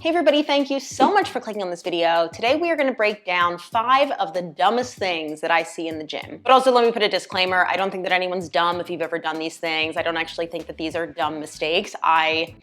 Hey everybody, thank you so much for clicking on this video. Today we are going to break down 5 of the dumbest things that I see in the gym. But also let me put a disclaimer, I don't think that anyone's dumb if you've ever done these things. I don't actually think that these are dumb mistakes. I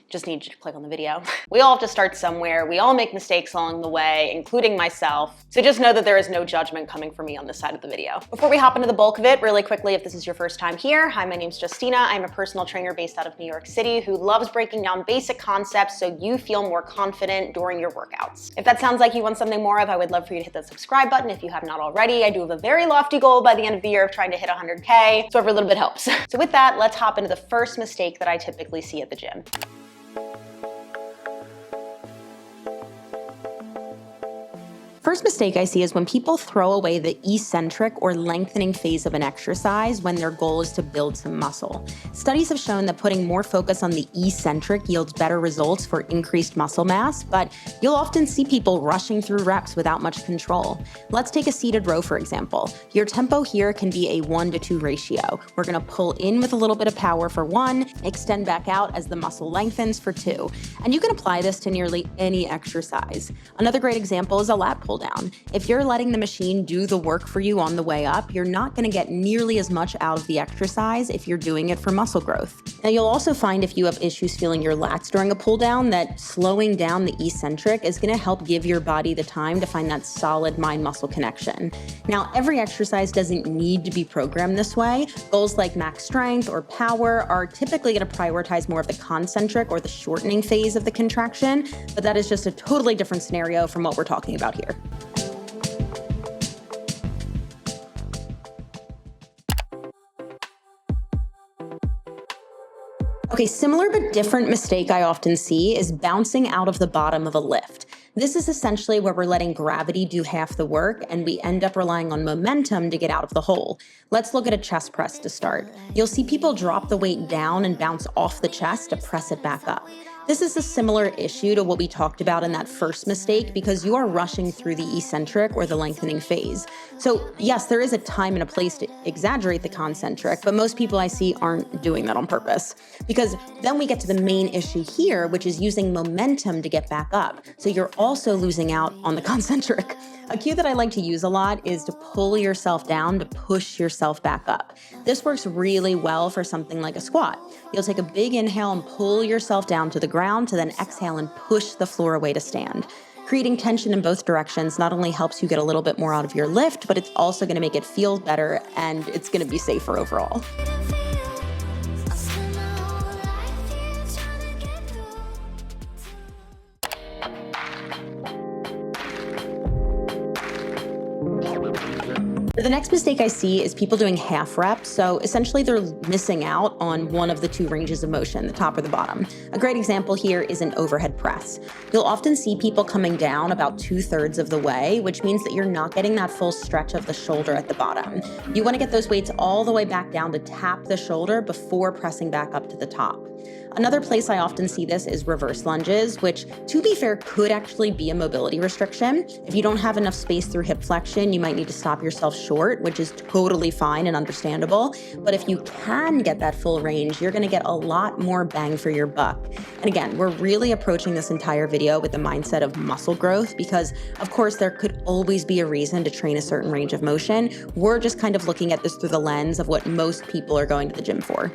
just need you to click on the video. We all have to start somewhere. We all make mistakes along the way, including myself. So just know that there is no judgment coming from me on this side of the video. Before we hop into the bulk of it, really quickly, if this is your first time here, hi, my name's Justina. I'm a personal trainer based out of New York City who loves breaking down basic concepts so you feel more confident during your workouts. If that sounds like you want something more of, I would love for you to hit that subscribe button if you have not already. I do have a very lofty goal by the end of the year of trying to hit 100K, so every little bit helps. So with that, let's hop into the first mistake that I typically see at the gym. First mistake I see is when people throw away the eccentric or lengthening phase of an exercise when their goal is to build some muscle. Studies have shown that putting more focus on the eccentric yields better results for increased muscle mass, but you'll often see people rushing through reps without much control. Let's take a seated row, for example. Your tempo here can be a 1-to-2 ratio. We're gonna pull in with a little bit of power for 1, extend back out as the muscle lengthens for 2. And you can apply this to nearly any exercise. Another great example is a lat pull down. If you're letting the machine do the work for you on the way up, you're not going to get nearly as much out of the exercise if you're doing it for muscle growth. Now, you'll also find if you have issues feeling your lats during a pull down that slowing down the eccentric is going to help give your body the time to find that solid mind-muscle connection. Now, every exercise doesn't need to be programmed this way. Goals like max strength or power are typically going to prioritize more of the concentric or the shortening phase of the contraction, but that is just a totally different scenario from what we're talking about here. Okay, similar but different mistake I often see is bouncing out of the bottom of a lift. This is essentially where we're letting gravity do half the work and we end up relying on momentum to get out of the hole. Let's look at a chest press to start. You'll see people drop the weight down and bounce off the chest to press it back up. This is a similar issue to what we talked about in that first mistake because you are rushing through the eccentric or the lengthening phase. So yes, there is a time and a place to exaggerate the concentric, but most people I see aren't doing that on purpose. Because then we get to the main issue here, which is using momentum to get back up. So you're also losing out on the concentric. A cue that I like to use a lot is to pull yourself down to push yourself back up. This works really well for something like a squat. You'll take a big inhale and pull yourself down to the ground to then exhale and push the floor away to stand. Creating tension in both directions not only helps you get a little bit more out of your lift, but it's also going to make it feel better and it's going to be safer overall. The next mistake I see is people doing half reps. So essentially they're missing out on one of the 2 ranges of motion, the top or the bottom. A great example here is an overhead press. You'll often see people coming down about 2/3 of the way, which means that you're not getting that full stretch of the shoulder at the bottom. You want to get those weights all the way back down to tap the shoulder before pressing back up to the top. Another place I often see this is reverse lunges, which, to be fair, could actually be a mobility restriction. If you don't have enough space through hip flexion, you might need to stop yourself short, which is totally fine and understandable. But if you can get that full range, you're gonna get a lot more bang for your buck. And again, we're really approaching this entire video with the mindset of muscle growth because, of course, there could always be a reason to train a certain range of motion. We're just kind of looking at this through the lens of what most people are going to the gym for.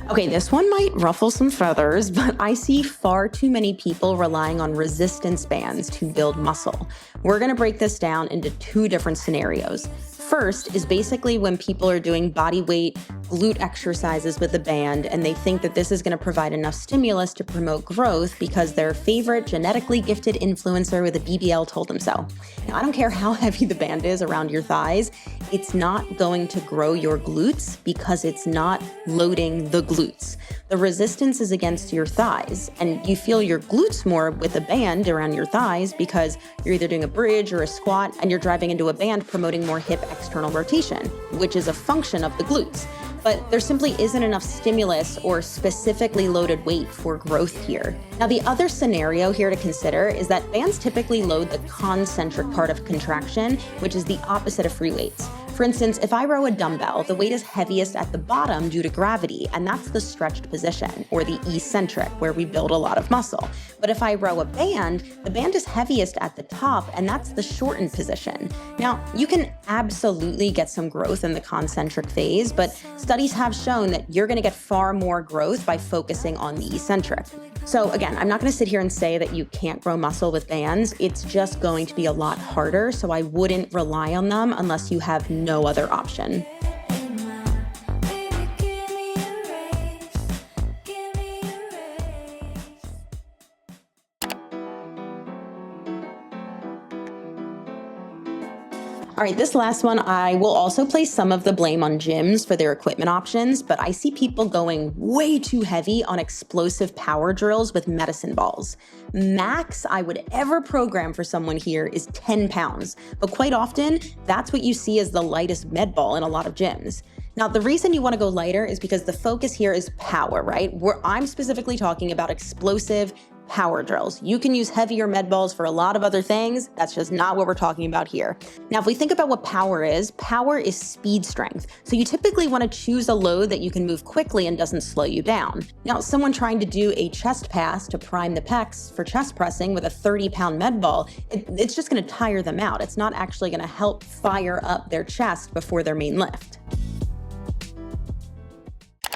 Okay, this one might ruffle some feathers, but I see far too many people relying on resistance bands to build muscle. We're gonna break this down into 2 different scenarios. First is basically when people are doing body weight glute exercises with a band and they think that this is going to provide enough stimulus to promote growth because their favorite genetically gifted influencer with a BBL told them so. Now, I don't care how heavy the band is around your thighs, it's not going to grow your glutes because it's not loading the glutes. The resistance is against your thighs, and you feel your glutes more with a band around your thighs because you're either doing a bridge or a squat and you're driving into a band promoting more hip external rotation, which is a function of the glutes. but there simply isn't enough stimulus or specifically loaded weight for growth here. Now, the other scenario here to consider is that bands typically load the concentric part of contraction, which is the opposite of free weights. For instance, if I row a dumbbell, the weight is heaviest at the bottom due to gravity, and that's the stretched position, or the eccentric, where we build a lot of muscle. But if I row a band, the band is heaviest at the top, and that's the shortened position. Now, you can absolutely get some growth in the concentric phase, but studies have shown that you're gonna get far more growth by focusing on the eccentric. So again, I'm not gonna sit here and say that you can't grow muscle with bands. It's just going to be a lot harder, so I wouldn't rely on them unless you have no other option. All right, this last one, I will also place some of the blame on gyms for their equipment options, but I see people going way too heavy on explosive power drills with medicine balls. Max I would ever program for someone here is 10 pounds, but quite often, that's what you see as the lightest med ball in a lot of gyms. Now, the reason you wanna go lighter is because the focus here is power, right? I'm specifically talking about explosive power drills. You can use heavier med balls for a lot of other things. That's just not what we're talking about here. Now, if we think about what power is speed strength. So you typically want to choose a load that you can move quickly and doesn't slow you down. Now, someone trying to do a chest pass to prime the pecs for chest pressing with a 30-pound med ball, it's just going to tire them out. It's not actually going to help fire up their chest before their main lift.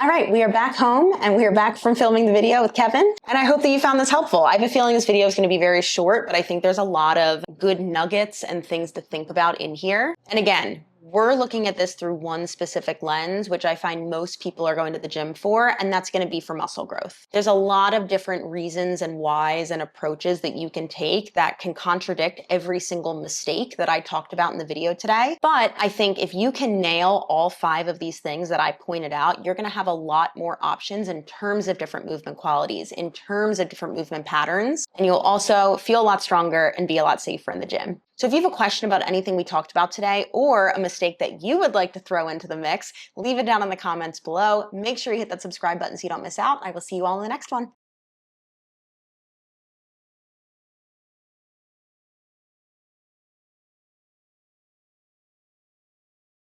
All right, we are back home and we are back from filming the video with Kevin. And I hope that you found this helpful. I have a feeling this video is gonna be very short, but I think there's a lot of good nuggets and things to think about in here. And again, we're looking at this through one specific lens, which I find most people are going to the gym for, and that's gonna be for muscle growth. There's a lot of different reasons and whys and approaches that you can take that can contradict every single mistake that I talked about in the video today. But I think if you can nail all 5 of these things that I pointed out, you're gonna have a lot more options in terms of different movement qualities, in terms of different movement patterns, and you'll also feel a lot stronger and be a lot safer in the gym. So if you have a question about anything we talked about today or a mistake that you would like to throw into the mix, leave it down in the comments below. Make sure you hit that subscribe button so you don't miss out. I will see you all in the next one.